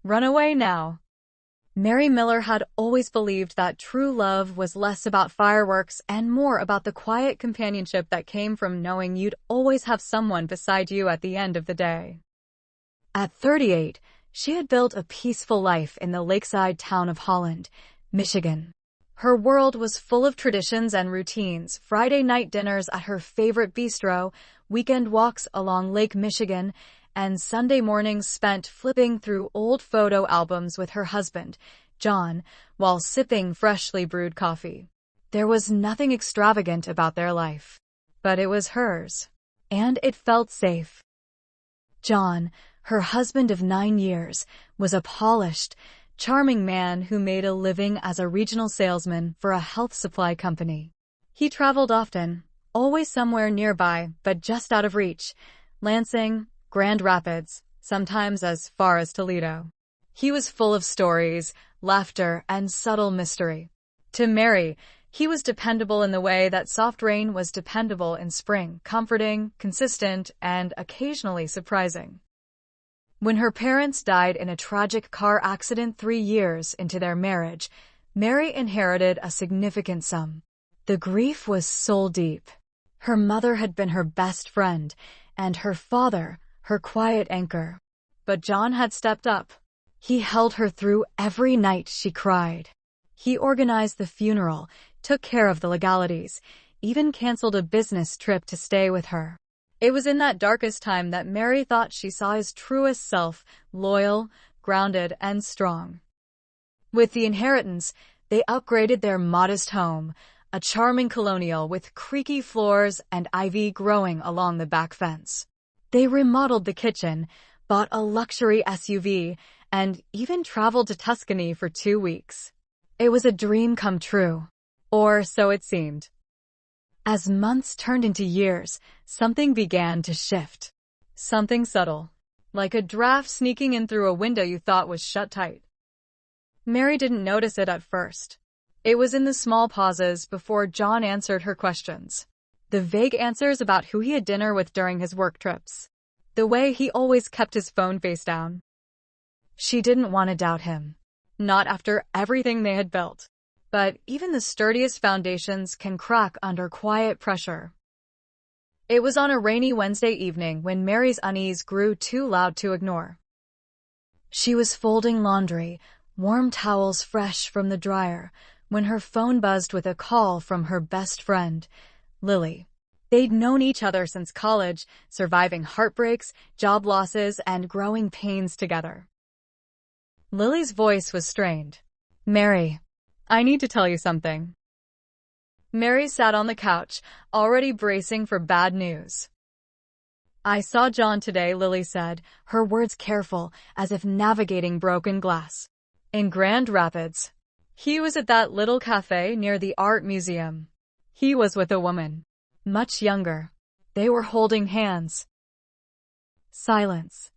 Run away now. Mary Miller had always believed that true love was less about fireworks and more about the quiet companionship that came from knowing you'd always have someone beside you at the end of the day. At 38, she had built a peaceful life in the lakeside town of Holland, Michigan. Her world was full of traditions and routines: Friday night dinners at her favorite bistro, weekend walks along Lake Michigan, and Sunday mornings spent flipping through old photo albums with her husband, John, while sipping freshly brewed coffee. There was nothing extravagant about their life, but it was hers, and it felt safe. John, her husband of 9 years, was a polished, charming man who made a living as a regional salesman for a health supply company. He traveled often, always somewhere nearby but just out of reach: Lansing, Grand Rapids, sometimes as far as Toledo. He was full of stories, laughter, and subtle mystery. To Mary, he was dependable in the way that soft rain was dependable in spring: comforting, consistent, and occasionally surprising. When her parents died in a tragic car accident 3 years into their marriage, Mary inherited a significant sum. The grief was soul deep. Her mother had been her best friend, and her father, her quiet anchor. But John had stepped up. He held her through every night she cried. He organized the funeral, took care of the legalities, even canceled a business trip to stay with her. It was in that darkest time that Mary thought she saw his truest self: loyal, grounded, and strong. With the inheritance, they upgraded their modest home, a charming colonial with creaky floors and ivy growing along the back fence. They remodeled the kitchen, bought a luxury SUV, and even traveled to Tuscany for 2 weeks. It was a dream come true. Or so it seemed. As months turned into years, something began to shift. Something subtle, like a draft sneaking in through a window you thought was shut tight. Mary didn't notice it at first. It was in the small pauses before John answered her questions. The vague answers about who he had dinner with during his work trips. The way he always kept his phone face down. She didn't want to doubt him. Not after everything they had built. But even the sturdiest foundations can crack under quiet pressure. It was on a rainy Wednesday evening when Mary's unease grew too loud to ignore. She was folding laundry, warm towels fresh from the dryer, when her phone buzzed with a call from her best friend, Lily. They'd known each other since college, surviving heartbreaks, job losses, and growing pains together. Lily's voice was strained. "Mary, I need to tell you something." Mary sat on the couch, already bracing for bad news. "I saw John today," Lily said, her words careful, as if navigating broken glass. "In Grand Rapids. He was at that little cafe near the art museum. He was with a woman. Much younger. They were holding hands." Silence.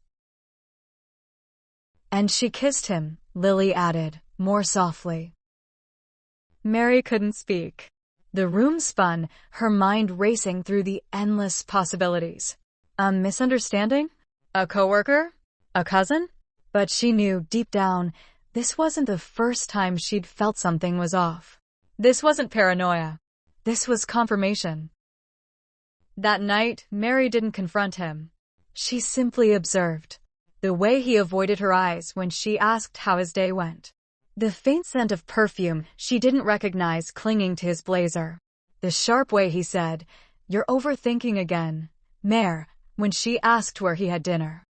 "And she kissed him," Lily added, more softly. Mary couldn't speak. The room spun, her mind racing through the endless possibilities. A misunderstanding? A coworker? A cousin? But she knew, deep down, this wasn't the first time she'd felt something was off. This wasn't paranoia. This was confirmation. That night, Mary didn't confront him. She simply observed. The way he avoided her eyes when she asked how his day went. The faint scent of perfume she didn't recognize clinging to his blazer. The sharp way he said, "You're overthinking again, Mare," when she asked where he had dinner.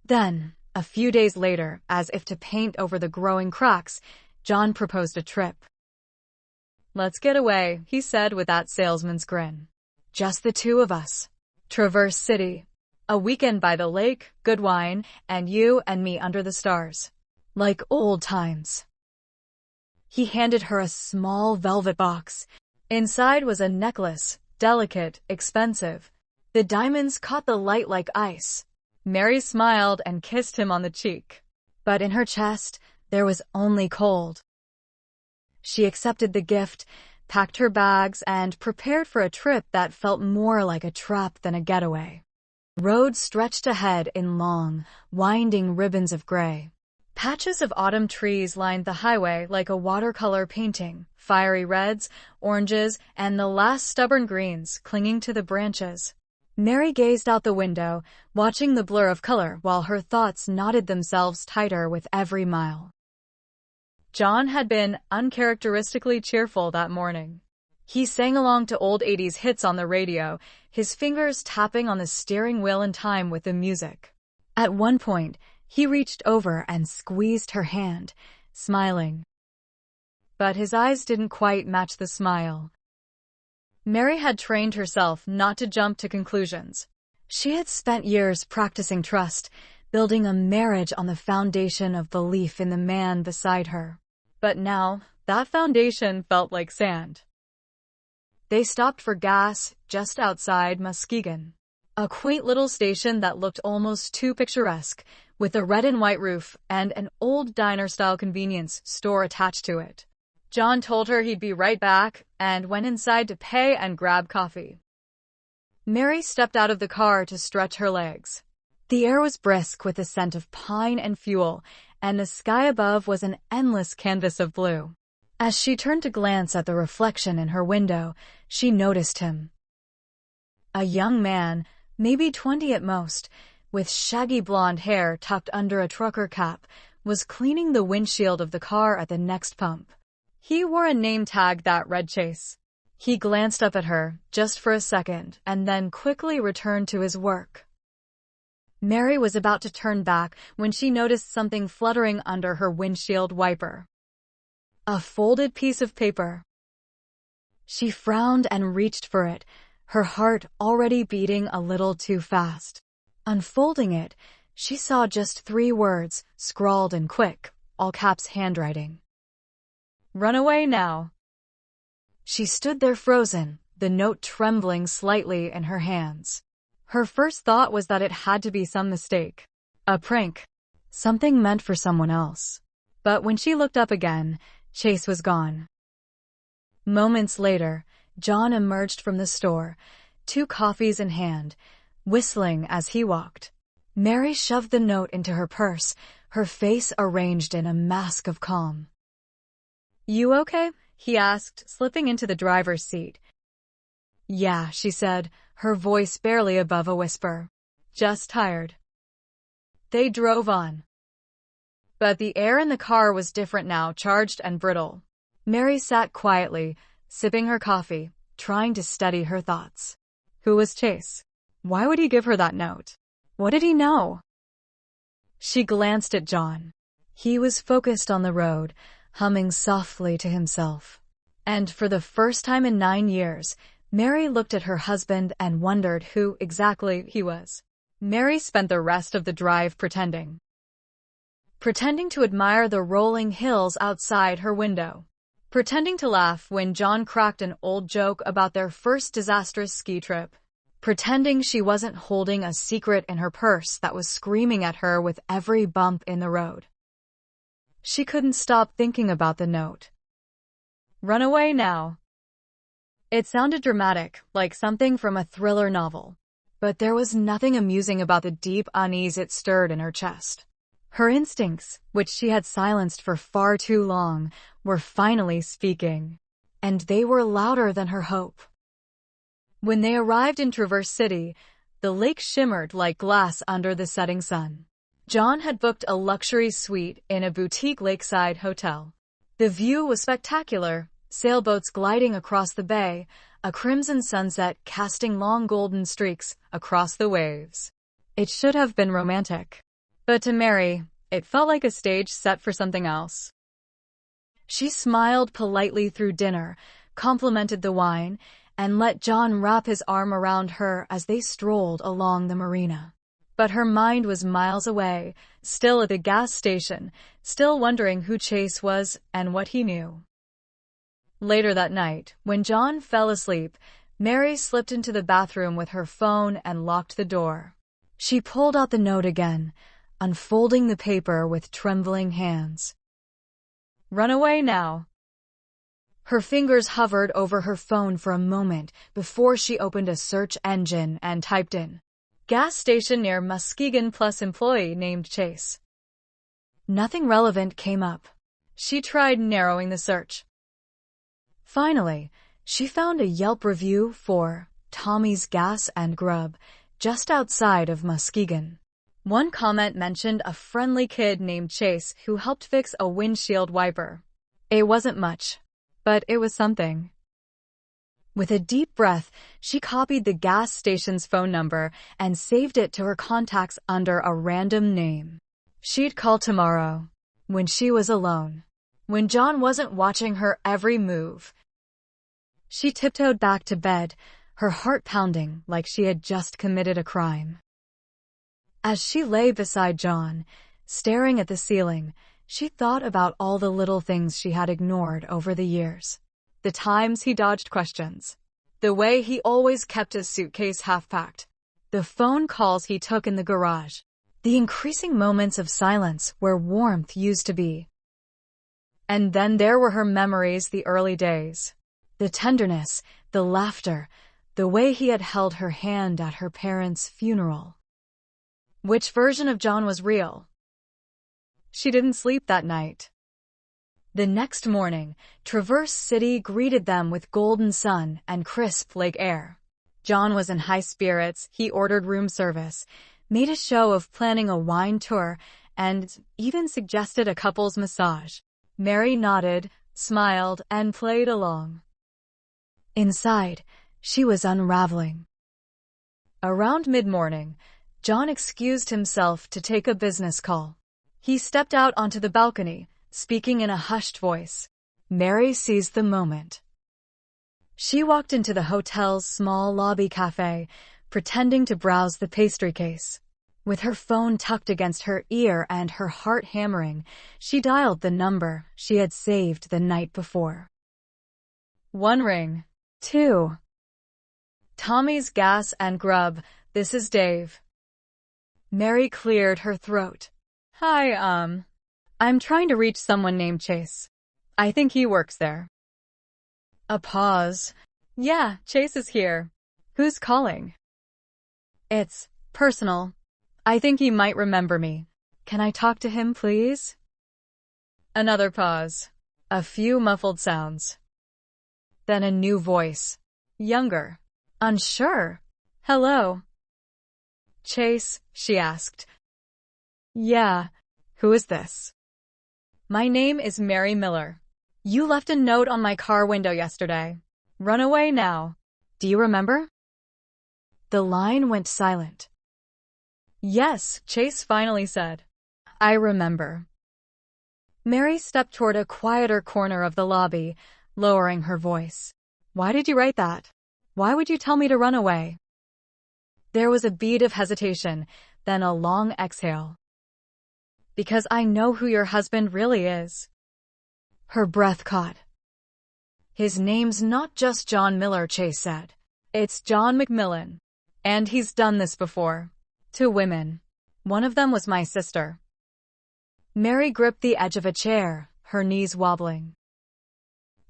Then, a few days later, as if to paint over the growing cracks, John proposed a trip. "Let's get away," he said with that salesman's grin. "Just the two of us. Traverse City. A weekend by the lake, good wine, and you and me under the stars. Like old times." He handed her a small velvet box. Inside was a necklace, delicate, expensive. The diamonds caught the light like ice. Mary smiled and kissed him on the cheek. But in her chest, there was only cold. She accepted the gift, packed her bags, and prepared for a trip that felt more like a trap than a getaway. Roads stretched ahead in long, winding ribbons of gray. Patches of autumn trees lined the highway like a watercolor painting, fiery reds, oranges, and the last stubborn greens clinging to the branches. Mary gazed out the window, watching the blur of color while her thoughts knotted themselves tighter with every mile. John had been uncharacteristically cheerful that morning. He sang along to old 80s hits on the radio, his fingers tapping on the steering wheel in time with the music. At one point, he reached over and squeezed her hand, smiling. But his eyes didn't quite match the smile. Mary had trained herself not to jump to conclusions. She had spent years practicing trust, building a marriage on the foundation of belief in the man beside her. But now, that foundation felt like sand. They stopped for gas just outside Muskegon, a quaint little station that looked almost too picturesque, with a red and white roof and an old diner-style convenience store attached to it. John told her he'd be right back and went inside to pay and grab coffee. Mary stepped out of the car to stretch her legs. The air was brisk with the scent of pine and fuel, and the sky above was an endless canvas of blue. As she turned to glance at the reflection in her window, she noticed him. A young man, maybe 20 at most, with shaggy blonde hair tucked under a trucker cap, was cleaning the windshield of the car at the next pump. He wore a name tag that read Chase. He glanced up at her, just for a second, and then quickly returned to his work. Mary was about to turn back when she noticed something fluttering under her windshield wiper. A folded piece of paper. She frowned and reached for it, her heart already beating a little too fast. Unfolding it, she saw just 3 words, scrawled in quick, all-caps handwriting. "Run away now." She stood there frozen, the note trembling slightly in her hands. Her first thought was that it had to be some mistake. A prank. Something meant for someone else. But when she looked up again, Chase was gone. Moments later, John emerged from the store, 2 coffees in hand, whistling as he walked. Mary shoved the note into her purse, her face arranged in a mask of calm. "You okay?" he asked, slipping into the driver's seat. "Yeah," she said, her voice barely above a whisper. "Just tired." They drove on. But the air in the car was different now, charged and brittle. Mary sat quietly, sipping her coffee, trying to steady her thoughts. Who was Chase? Why would he give her that note? What did he know? She glanced at John. He was focused on the road, humming softly to himself. And for the first time in 9 years, Mary looked at her husband and wondered who exactly he was. Mary spent the rest of the drive pretending to admire the rolling hills outside her window, pretending to laugh when John cracked an old joke about their first disastrous ski trip, pretending she wasn't holding a secret in her purse that was screaming at her with every bump in the road. She couldn't stop thinking about the note. "Run away now." It sounded dramatic, like something from a thriller novel. But there was nothing amusing about the deep unease it stirred in her chest. Her instincts, which she had silenced for far too long, were finally speaking. And they were louder than her hope. When they arrived in Traverse City, the lake shimmered like glass under the setting sun. John had booked a luxury suite in a boutique lakeside hotel. The view was spectacular, sailboats gliding across the bay, a crimson sunset casting long golden streaks across the waves. It should have been romantic. But to Mary, it felt like a stage set for something else. She smiled politely through dinner, complimented the wine, and let John wrap his arm around her as they strolled along the marina. But her mind was miles away, still at the gas station, still wondering who Chase was and what he knew. Later that night, when John fell asleep, Mary slipped into the bathroom with her phone and locked the door. She pulled out the note again, unfolding the paper with trembling hands. "Run away now." Her fingers hovered over her phone for a moment before she opened a search engine and typed in, Gas station near Muskegon plus employee named Chase. Nothing relevant came up. She tried narrowing the search. Finally, she found a Yelp review for Tommy's Gas and Grub just outside of Muskegon. One comment mentioned a friendly kid named Chase who helped fix a windshield wiper. It wasn't much, but it was something. With a deep breath, she copied the gas station's phone number and saved it to her contacts under a random name. She'd call tomorrow, when she was alone, when John wasn't watching her every move. She tiptoed back to bed, her heart pounding like she had just committed a crime. As she lay beside John, staring at the ceiling, she thought about all the little things she had ignored over the years. The times he dodged questions. The way he always kept his suitcase half-packed. The phone calls he took in the garage. The increasing moments of silence where warmth used to be. And then there were her memories, the early days. The tenderness, the laughter, the way he had held her hand at her parents' funeral. Which version of John was real? She didn't sleep that night. The next morning, Traverse City greeted them with golden sun and crisp lake air. John was in high spirits, he ordered room service, made a show of planning a wine tour, and even suggested a couple's massage. Mary nodded, smiled, and played along. Inside, she was unraveling. Around mid-morning, John excused himself to take a business call. He stepped out onto the balcony, speaking in a hushed voice. Mary seized the moment. She walked into the hotel's small lobby cafe, pretending to browse the pastry case. With her phone tucked against her ear and her heart hammering, she dialed the number she had saved the night before. 1 ring. 2. Tommy's Gas and Grub, this is Dave. Mary cleared her throat. Hi, I'm trying to reach someone named Chase. I think he works there. A pause. Yeah, Chase is here. Who's calling? It's personal. I think he might remember me. Can I talk to him, please? Another pause. A few muffled sounds. Then a new voice. Younger. Unsure. Hello. Chase, she asked. Yeah. Who is this? My name is Mary Miller. You left a note on my car window yesterday. Run away now. Do you remember? The line went silent. Yes, Chase finally said. I remember. Mary stepped toward a quieter corner of the lobby, lowering her voice. Why did you write that? Why would you tell me to run away? There was a beat of hesitation, then a long exhale. Because I know who your husband really is. Her breath caught. His name's not just John Miller, Chase said. It's John McMillan. And he's done this before. To women. One of them was my sister. Mary gripped the edge of a chair, her knees wobbling.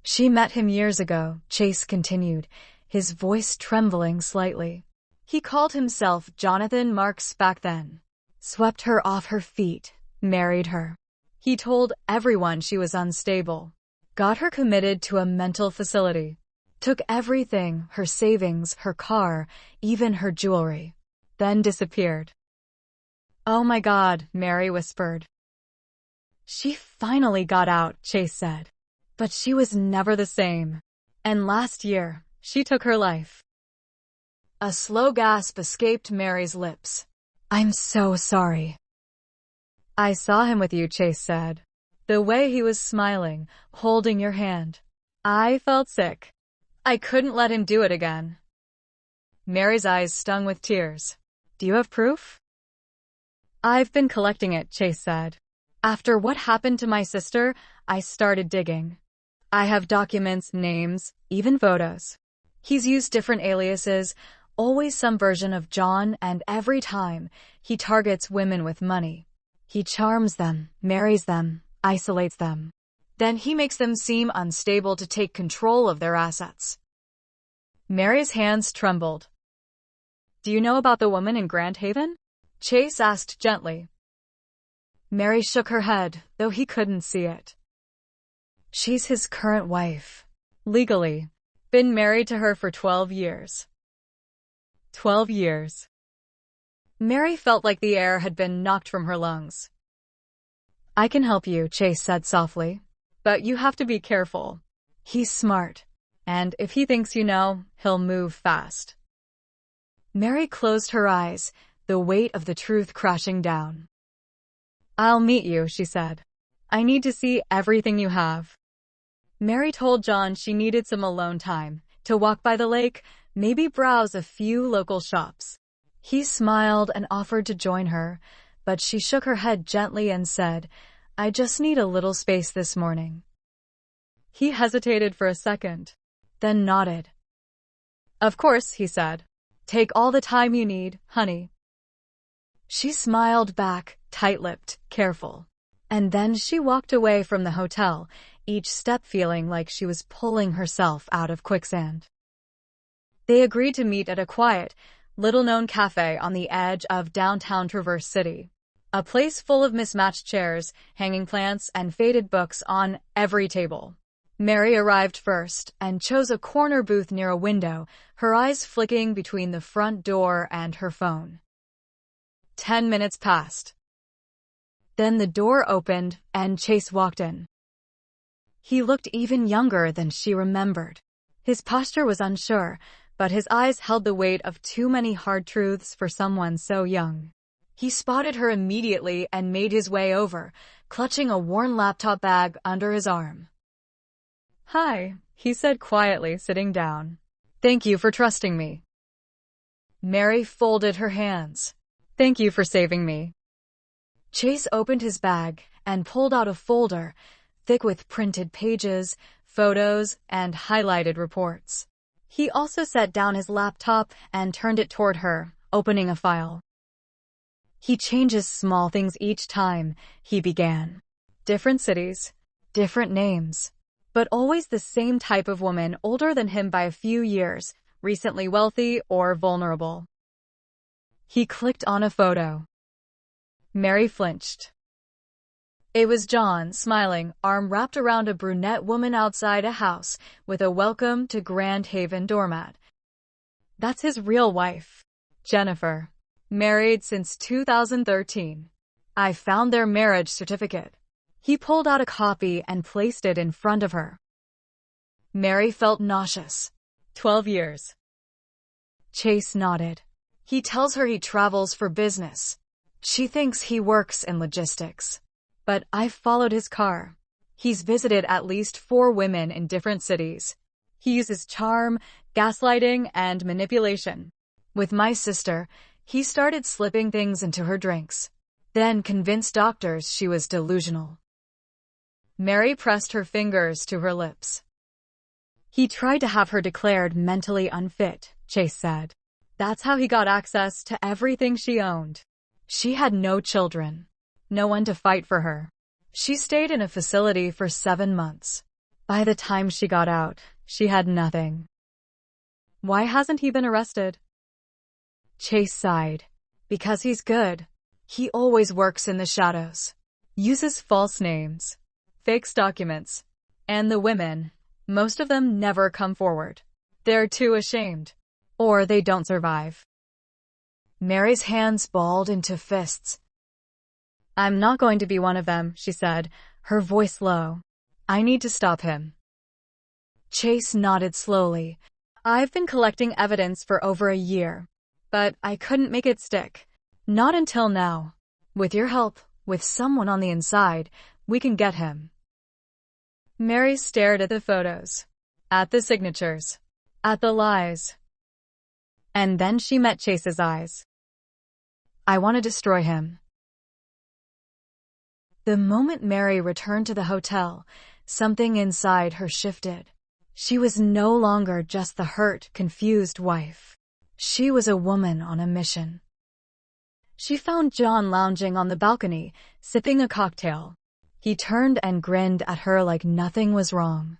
She met him years ago, Chase continued, his voice trembling slightly. He called himself Jonathan Marks back then. Swept her off her feet. Married her. He told everyone she was unstable. Got her committed to a mental facility. Took everything, her savings, her car, even her jewelry. Then disappeared. Oh my God, Mary whispered. She finally got out, Chase said. But she was never the same. And last year, she took her life. A slow gasp escaped Mary's lips. I'm so sorry. I saw him with you, Chase said. The way he was smiling, holding your hand. I felt sick. I couldn't let him do it again. Mary's eyes stung with tears. Do you have proof? I've been collecting it, Chase said. After what happened to my sister, I started digging. I have documents, names, even photos. He's used different aliases, always some version of John, and every time, he targets women with money. He charms them, marries them, isolates them. Then he makes them seem unstable to take control of their assets. Mary's hands trembled. Do you know about the woman in Grand Haven? Chase asked gently. Mary shook her head, though he couldn't see it. She's his current wife. Legally. Been married to her for 12 years. 12 years. Mary felt like the air had been knocked from her lungs. I can help you, Chase said softly. But you have to be careful. He's smart. And if he thinks you know, he'll move fast. Mary closed her eyes, the weight of the truth crashing down. I'll meet you, she said. I need to see everything you have. Mary told John she needed some alone time, to walk by the lake, maybe browse a few local shops. He smiled and offered to join her, but she shook her head gently and said, I just need a little space this morning. He hesitated for a second, then nodded. Of course, he said. Take all the time you need, honey. She smiled back, tight-lipped, careful. And then she walked away from the hotel, each step feeling like she was pulling herself out of quicksand. They agreed to meet at a quiet, little-known cafe on the edge of downtown Traverse City. A place full of mismatched chairs, hanging plants, and faded books on every table. Mary arrived first and chose a corner booth near a window, her eyes flicking between the front door and her phone. 10 minutes passed. Then the door opened and Chase walked in. He looked even younger than she remembered. His posture was unsure, but his eyes held the weight of too many hard truths for someone so young. He spotted her immediately and made his way over, clutching a worn laptop bag under his arm. Hi, he said quietly, sitting down. Thank you for trusting me. Mary folded her hands. Thank you for saving me. Chase opened his bag and pulled out a folder, thick with printed pages, photos, and highlighted reports. He also set down his laptop and turned it toward her, opening a file. He changes small things each time, he began. Different cities, different names, but always the same type of woman, older than him by a few years, recently wealthy or vulnerable. He clicked on a photo. Mary flinched. It was John, smiling, arm wrapped around a brunette woman outside a house with a welcome to Grand Haven doormat. That's his real wife, Jennifer. Married since 2013. I found their marriage certificate. He pulled out a copy and placed it in front of her. Mary felt nauseous. 12 years. Chase nodded. He tells her he travels for business. She thinks he works in logistics. But I've followed his car. He's visited at least 4 women in different cities. He uses charm, gaslighting, and manipulation. With my sister, he started slipping things into her drinks, then convinced doctors she was delusional. Mary pressed her fingers to her lips. He tried to have her declared mentally unfit, Chase said. That's how he got access to everything she owned. She had no children, no one to fight for her. She stayed in a facility for 7 months. By the time she got out, she had nothing. Why hasn't he been arrested? Chase sighed. Because he's good. He always works in the shadows. Uses false names. Fakes documents. And the women, most of them never come forward. They're too ashamed. Or they don't survive. Mary's hands balled into fists. I'm not going to be one of them, she said, her voice low. I need to stop him. Chase nodded slowly. I've been collecting evidence for over a year. But I couldn't make it stick. Not until now. With your help, with someone on the inside, we can get him. Mary stared at the photos, at the signatures, at the lies. And then she met Chase's eyes. I want to destroy him. The moment Mary returned to the hotel, something inside her shifted. She was no longer just the hurt, confused wife. She was a woman on a mission. She found John lounging on the balcony, sipping a cocktail. He turned and grinned at her like nothing was wrong.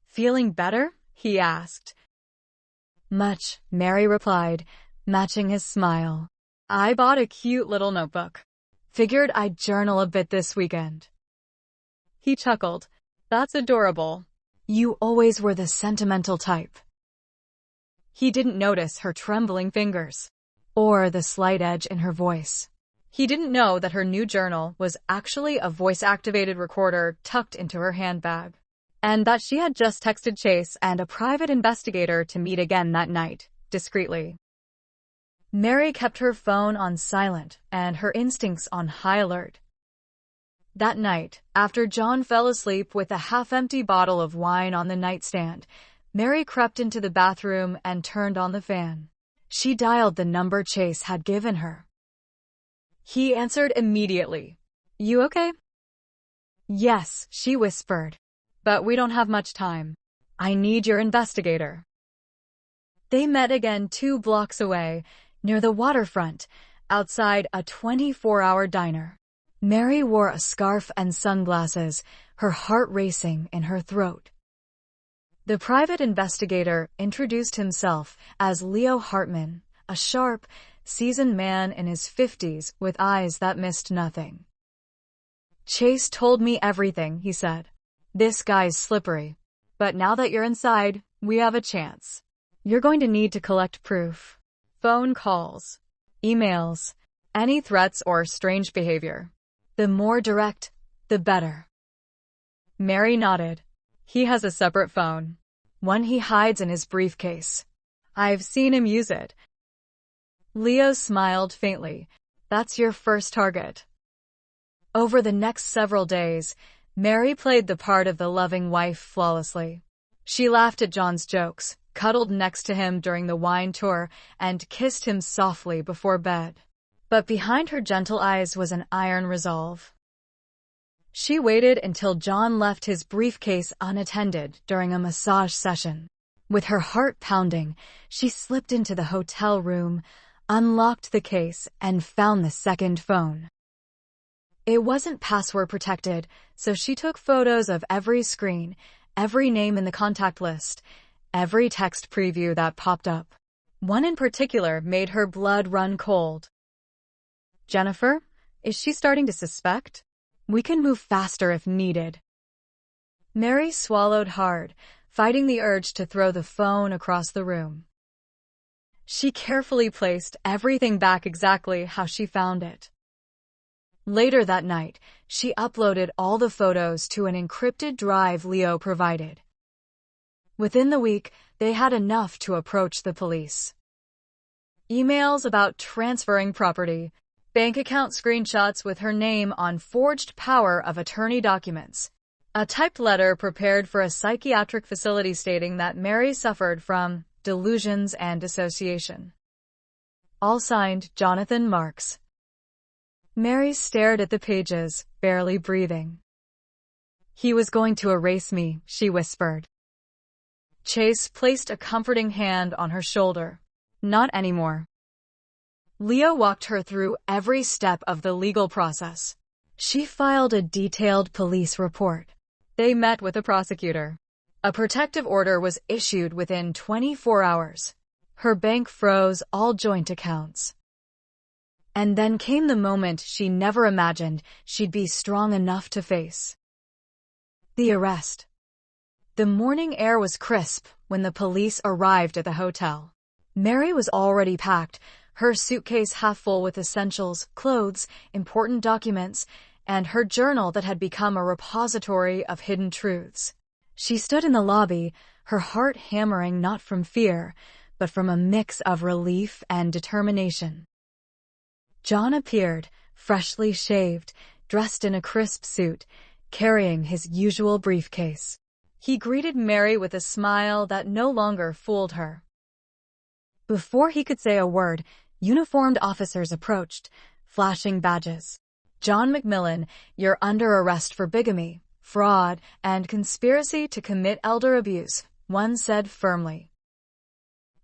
Feeling better? He asked. Much, Mary replied, matching his smile. I bought a cute little notebook. Figured I'd journal a bit this weekend. He chuckled. That's adorable. You always were the sentimental type. He didn't notice her trembling fingers, or the slight edge in her voice. He didn't know that her new journal was actually a voice-activated recorder tucked into her handbag, and that she had just texted Chase and a private investigator to meet again that night, discreetly. Mary kept her phone on silent and her instincts on high alert. That night, after John fell asleep with a half-empty bottle of wine on the nightstand, Mary crept into the bathroom and turned on the fan. She dialed the number Chase had given her. He answered immediately. You okay? Yes, she whispered. But we don't have much time. I need your investigator. They met again 2 blocks away, near the waterfront, outside a 24-hour diner. Mary wore a scarf and sunglasses, her heart racing in her throat. The private investigator introduced himself as Leo Hartman, a sharp, seasoned man in his 50s with eyes that missed nothing. Chase told me everything, he said. This guy's slippery. But now that you're inside, we have a chance. You're going to need to collect proof. Phone calls, emails, any threats or strange behavior. The more direct, the better. Mary nodded. He has a separate phone. One he hides in his briefcase. I've seen him use it. Leo smiled faintly. That's your first target. Over the next several days, Mary played the part of the loving wife flawlessly. She laughed at John's jokes, cuddled next to him during the wine tour, and kissed him softly before bed. But behind her gentle eyes was an iron resolve. She waited until John left his briefcase unattended during a massage session. With her heart pounding, she slipped into the hotel room, unlocked the case, and found the second phone. It wasn't password protected, so she took photos of every screen, every name in the contact list, every text preview that popped up. One in particular made her blood run cold. Jennifer, is she starting to suspect? We can move faster if needed. Mary swallowed hard, fighting the urge to throw the phone across the room. She carefully placed everything back exactly how she found it. Later that night, she uploaded all the photos to an encrypted drive Leo provided. Within the week, they had enough to approach the police. Emails about transferring property, bank account screenshots with her name on forged power of attorney documents, a typed letter prepared for a psychiatric facility stating that Mary suffered from delusions and dissociation. All signed Jonathan Marks. Mary stared at the pages, barely breathing. He was going to erase me, she whispered. Chase placed a comforting hand on her shoulder. Not anymore. Leo walked her through every step of the legal process. She filed a detailed police report. They met with a prosecutor. A protective order was issued within 24 hours. Her bank froze all joint accounts. And then came the moment she never imagined she'd be strong enough to face. The arrest. The morning air was crisp when the police arrived at the hotel. Mary was already packed, her suitcase half full with essentials, clothes, important documents, and her journal that had become a repository of hidden truths. She stood in the lobby, her heart hammering not from fear, but from a mix of relief and determination. John appeared, freshly shaved, dressed in a crisp suit, carrying his usual briefcase. He greeted Mary with a smile that no longer fooled her. Before he could say a word, uniformed officers approached, flashing badges. John McMillan, you're under arrest for bigamy, fraud, and conspiracy to commit elder abuse, one said firmly.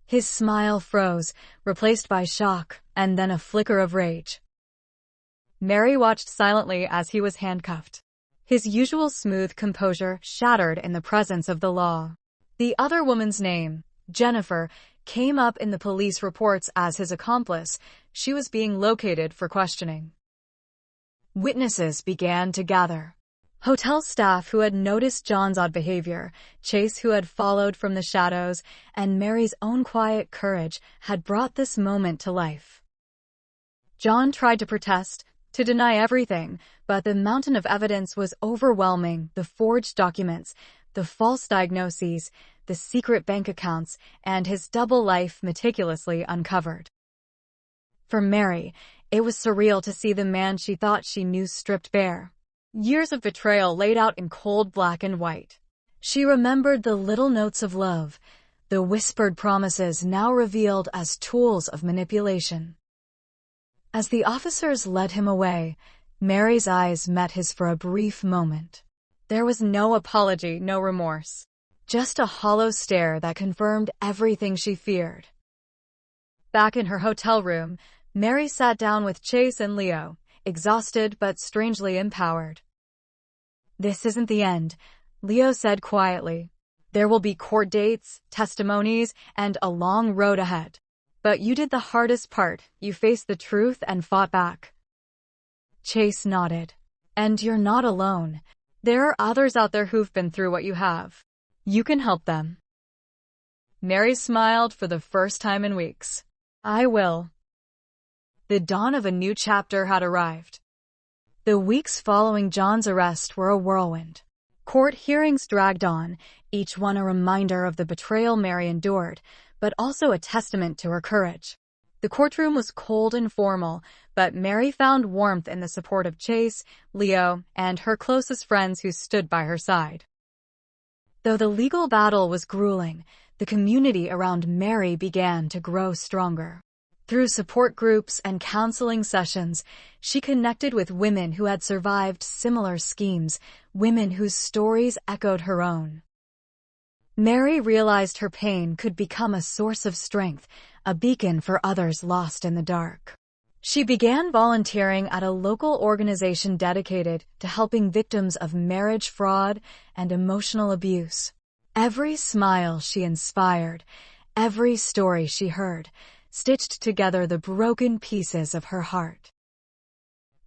His smile froze, replaced by shock, and then a flicker of rage. Mary watched silently as he was handcuffed. His usual smooth composure shattered in the presence of the law. The other woman's name, Jennifer, came up in the police reports as his accomplice. She was being located for questioning. Witnesses began to gather. Hotel staff who had noticed John's odd behavior, Chase who had followed from the shadows, and Mary's own quiet courage had brought this moment to life. John tried to protest, to deny everything, but the mountain of evidence was overwhelming: the forged documents, the false diagnoses, the secret bank accounts, and his double life meticulously uncovered. For Mary, it was surreal to see the man she thought she knew stripped bare. Years of betrayal laid out in cold black and white. She remembered the little notes of love, the whispered promises now revealed as tools of manipulation. As the officers led him away, Mary's eyes met his for a brief moment. There was no apology, no remorse. Just a hollow stare that confirmed everything she feared. Back in her hotel room, Mary sat down with Chase and Leo, exhausted but strangely empowered. "This isn't the end," Leo said quietly. "There will be court dates, testimonies, and a long road ahead. But you did the hardest part. You faced the truth and fought back." Chase nodded. "And you're not alone. There are others out there who've been through what you have. You can help them." Mary smiled for the first time in weeks. "I will." The dawn of a new chapter had arrived. The weeks following John's arrest were a whirlwind. Court hearings dragged on, each one a reminder of the betrayal Mary endured, but also a testament to her courage. The courtroom was cold and formal, but Mary found warmth in the support of Chase, Leo, and her closest friends who stood by her side. Though the legal battle was grueling, the community around Mary began to grow stronger. Through support groups and counseling sessions, she connected with women who had survived similar schemes, women whose stories echoed her own. Mary realized her pain could become a source of strength, a beacon for others lost in the dark. She began volunteering at a local organization dedicated to helping victims of marriage fraud and emotional abuse. Every smile she inspired, every story she heard, stitched together the broken pieces of her heart.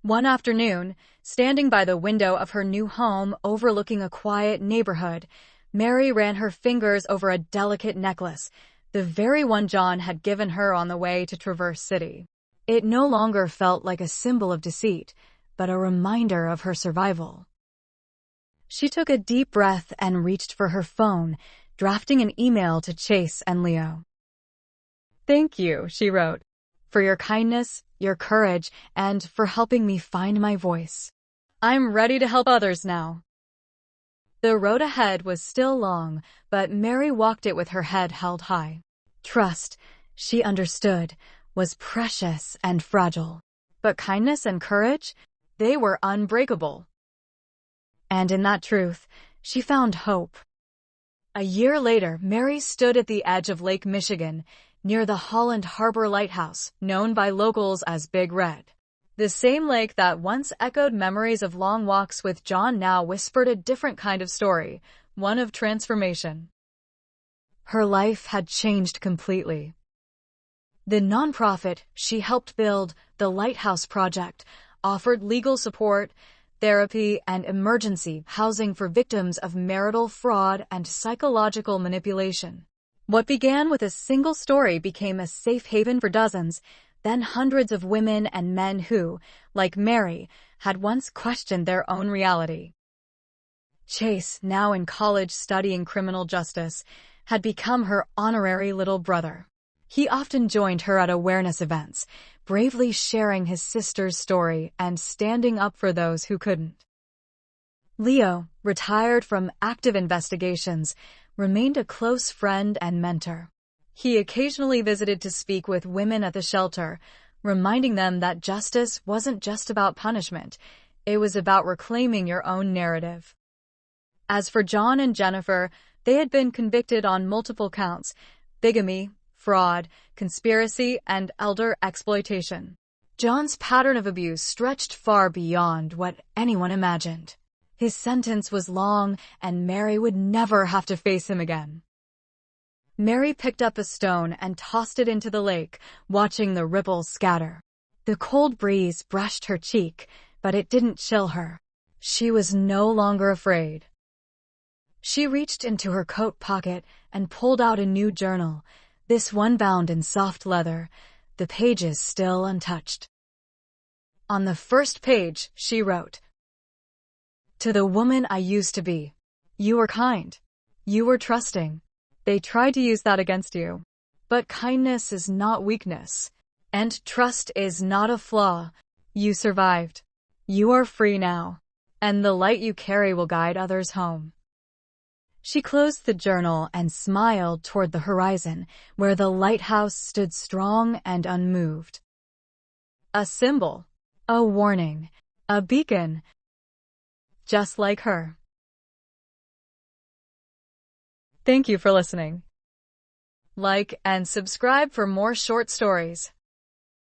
One afternoon, standing by the window of her new home overlooking a quiet neighborhood, Mary ran her fingers over a delicate necklace, the very one John had given her on the way to Traverse City. It no longer felt like a symbol of deceit, but a reminder of her survival. She took a deep breath and reached for her phone, drafting an email to Chase and Leo. "Thank you," she wrote, "for your kindness, your courage, and for helping me find my voice. I'm ready to help others now." The road ahead was still long, but Mary walked it with her head held high. Trust, she understood, was precious and fragile. But kindness and courage, they were unbreakable. And in that truth, she found hope. A year later, Mary stood at the edge of Lake Michigan, near the Holland Harbor Lighthouse, known by locals as Big Red. The same lake that once echoed memories of long walks with John now whispered a different kind of story, one of transformation. Her life had changed completely. The nonprofit she helped build, the Lighthouse Project, offered legal support, therapy, and emergency housing for victims of marital fraud and psychological manipulation. What began with a single story became a safe haven for dozens, then hundreds of women and men who, like Mary, had once questioned their own reality. Chase, now in college studying criminal justice, had become her honorary little brother. He often joined her at awareness events, bravely sharing his sister's story and standing up for those who couldn't. Leo, retired from active investigations, remained a close friend and mentor. He occasionally visited to speak with women at the shelter, reminding them that justice wasn't just about punishment, it was about reclaiming your own narrative. As for John and Jennifer, they had been convicted on multiple counts: bigamy, fraud, conspiracy, and elder exploitation. John's pattern of abuse stretched far beyond what anyone imagined. His sentence was long, and Mary would never have to face him again. Mary picked up a stone and tossed it into the lake, watching the ripples scatter. The cold breeze brushed her cheek, but it didn't chill her. She was no longer afraid. She reached into her coat pocket and pulled out a new journal, this one bound in soft leather, the pages still untouched. On the first page, she wrote, "To the woman I used to be. You were kind. You were trusting. They tried to use that against you. But kindness is not weakness. And trust is not a flaw. You survived. You are free now. And the light you carry will guide others home." She closed the journal and smiled toward the horizon, where the lighthouse stood strong and unmoved. A symbol, a warning, a beacon, just like her. Thank you for listening. Like and subscribe for more short stories.